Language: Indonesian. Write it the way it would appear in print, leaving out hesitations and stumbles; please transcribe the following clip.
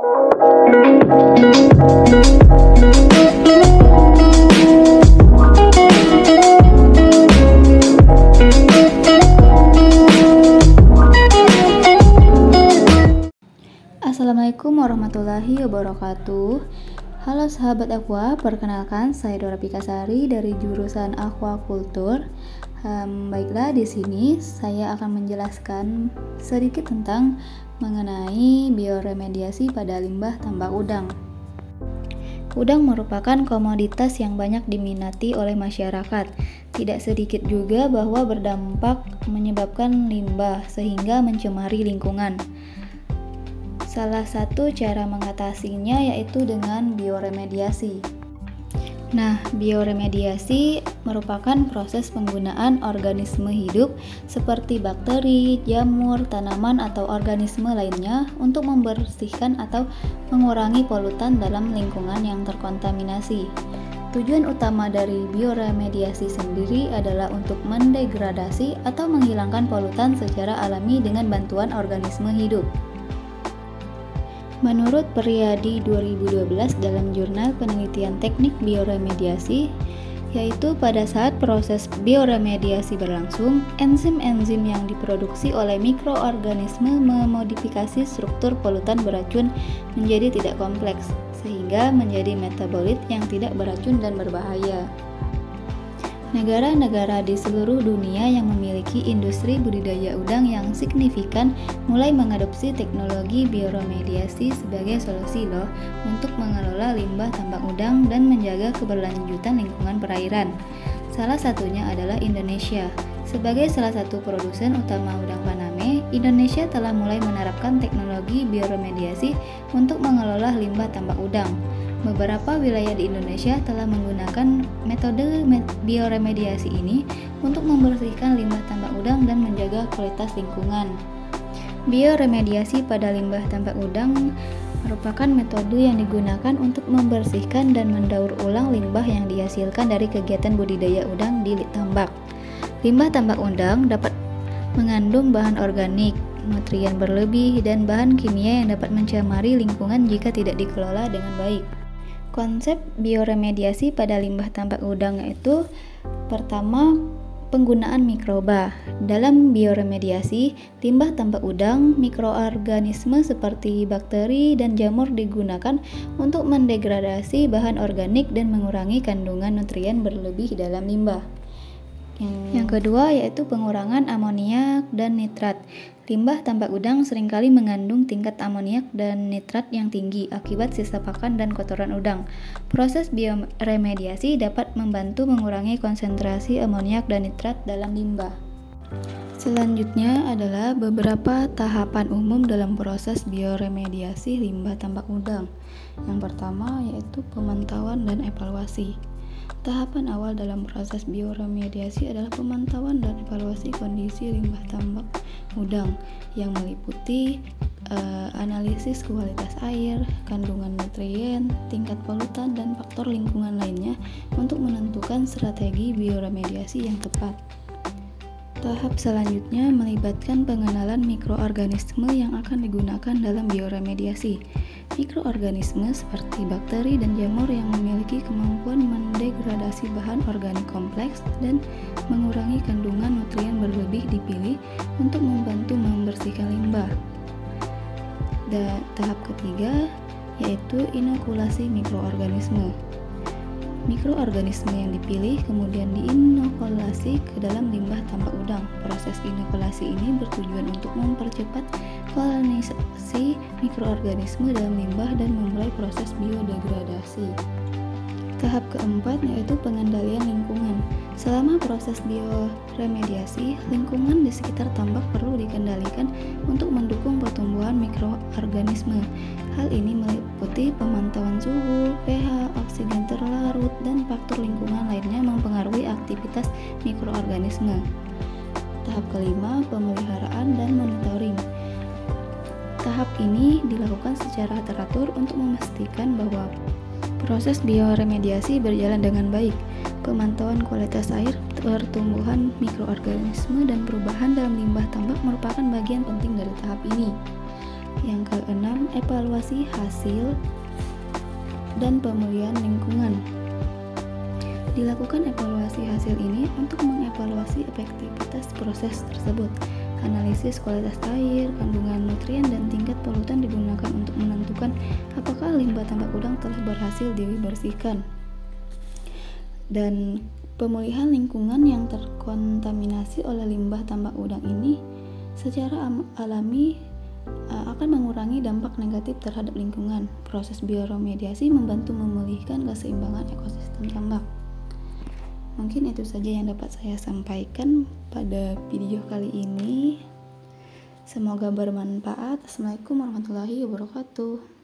Assalamualaikum warahmatullahi wabarakatuh. Halo sahabat Aqua, perkenalkan saya Dora Pikasari dari jurusan Aquakultur. Baiklah, di sini saya akan menjelaskan sedikit tentang mengenai bioremediasi pada limbah tambak udang. Udang merupakan komoditas yang banyak diminati oleh masyarakat. Tidak sedikit juga bahwa berdampak menyebabkan limbah sehingga mencemari lingkungan. Salah satu cara mengatasinya yaitu dengan bioremediasi. Nah, bioremediasi merupakan proses penggunaan organisme hidup seperti bakteri, jamur, tanaman, atau organisme lainnya untuk membersihkan atau mengurangi polutan dalam lingkungan yang terkontaminasi. Tujuan utama dari bioremediasi sendiri adalah untuk mendegradasi atau menghilangkan polutan secara alami dengan bantuan organisme hidup. Menurut Priadi 2012 dalam jurnal penelitian teknik bioremediasi, yaitu pada saat proses bioremediasi berlangsung, enzim-enzim yang diproduksi oleh mikroorganisme memodifikasi struktur polutan beracun menjadi tidak kompleks, sehingga menjadi metabolit yang tidak beracun dan berbahaya. Negara-negara di seluruh dunia yang memiliki industri budidaya udang yang signifikan mulai mengadopsi teknologi bioremediasi sebagai solusi untuk mengelola limbah tambak udang dan menjaga keberlanjutan lingkungan perairan. Salah satunya adalah Indonesia. Sebagai salah satu produsen utama udang faname, Indonesia telah mulai menerapkan teknologi bioremediasi untuk mengelola limbah tambak udang. Beberapa wilayah di Indonesia telah menggunakan metode bioremediasi ini untuk membersihkan limbah tambak udang dan menjaga kualitas lingkungan. Bioremediasi pada limbah tambak udang merupakan metode yang digunakan untuk membersihkan dan mendaur ulang limbah yang dihasilkan dari kegiatan budidaya udang di tambak. Limbah tambak udang dapat mengandung bahan organik, nutrien berlebih, dan bahan kimia yang dapat mencemari lingkungan jika tidak dikelola dengan baik. Konsep bioremediasi pada limbah tambak udang yaitu pertama, penggunaan mikroba. Dalam bioremediasi, limbah tambak udang, mikroorganisme seperti bakteri dan jamur digunakan untuk mendegradasi bahan organik dan mengurangi kandungan nutrien berlebih dalam limbah. Yang kedua yaitu pengurangan amoniak dan nitrat. Limbah tambak udang seringkali mengandung tingkat amoniak dan nitrat yang tinggi akibat sisa pakan dan kotoran udang. Proses bioremediasi dapat membantu mengurangi konsentrasi amoniak dan nitrat dalam limbah. Selanjutnya adalah beberapa tahapan umum dalam proses bioremediasi limbah tambak udang. Yang pertama yaitu pemantauan dan evaluasi. Tahapan awal dalam proses bioremediasi adalah pemantauan dan evaluasi kondisi limbah tambak udang yang meliputi analisis kualitas air, kandungan nutrien, tingkat polutan, dan faktor lingkungan lainnya untuk menentukan strategi bioremediasi yang tepat. Tahap selanjutnya melibatkan pengenalan mikroorganisme yang akan digunakan dalam bioremediasi. Mikroorganisme seperti bakteri dan jamur yang memiliki kemampuan mendegradasi bahan organik kompleks dan mengurangi kandungan nutrien berlebih dipilih untuk membantu membersihkan limbah. Dan tahap ketiga yaitu inokulasi mikroorganisme. Mikroorganisme yang dipilih kemudian diinokulasi ke dalam limbah tambak udang. Proses inokulasi ini bertujuan untuk mempercepat kolonisasi mikroorganisme dalam limbah dan memulai proses biodegradasi. Tahap keempat yaitu pengendalian lingkungan. Selama proses bioremediasi, lingkungan di sekitar tambak perlu dikendalikan untuk mendukung pertumbuhan mikroorganisme. Hal ini meliputi pemantauan suhu, pH, oksigen terlarut, dan faktor lingkungan lainnya mempengaruhi aktivitas mikroorganisme. Tahap kelima, pemeliharaan dan monitoring. Tahap ini dilakukan secara teratur untuk memastikan bahwa proses bioremediasi berjalan dengan baik. Pemantauan kualitas air, pertumbuhan mikroorganisme, dan perubahan dalam limbah tambak merupakan bagian penting dari tahap ini. Yang keenam, evaluasi hasil dan pemulihan lingkungan. Dilakukan evaluasi hasil ini untuk mengevaluasi efektivitas proses tersebut. Analisis kualitas air, kandungan nutrien, dan tingkat polutan digunakan untuk menentukan apakah limbah tambak udang telah berhasil dibersihkan. Dan pemulihan lingkungan yang terkontaminasi oleh limbah tambak udang ini secara alami akan mengurangi dampak negatif terhadap lingkungan. Proses bioremediasi membantu memulihkan keseimbangan ekosistem tambak. Mungkin itu saja yang dapat saya sampaikan pada video kali ini. Semoga bermanfaat. Assalamualaikum warahmatullahi wabarakatuh.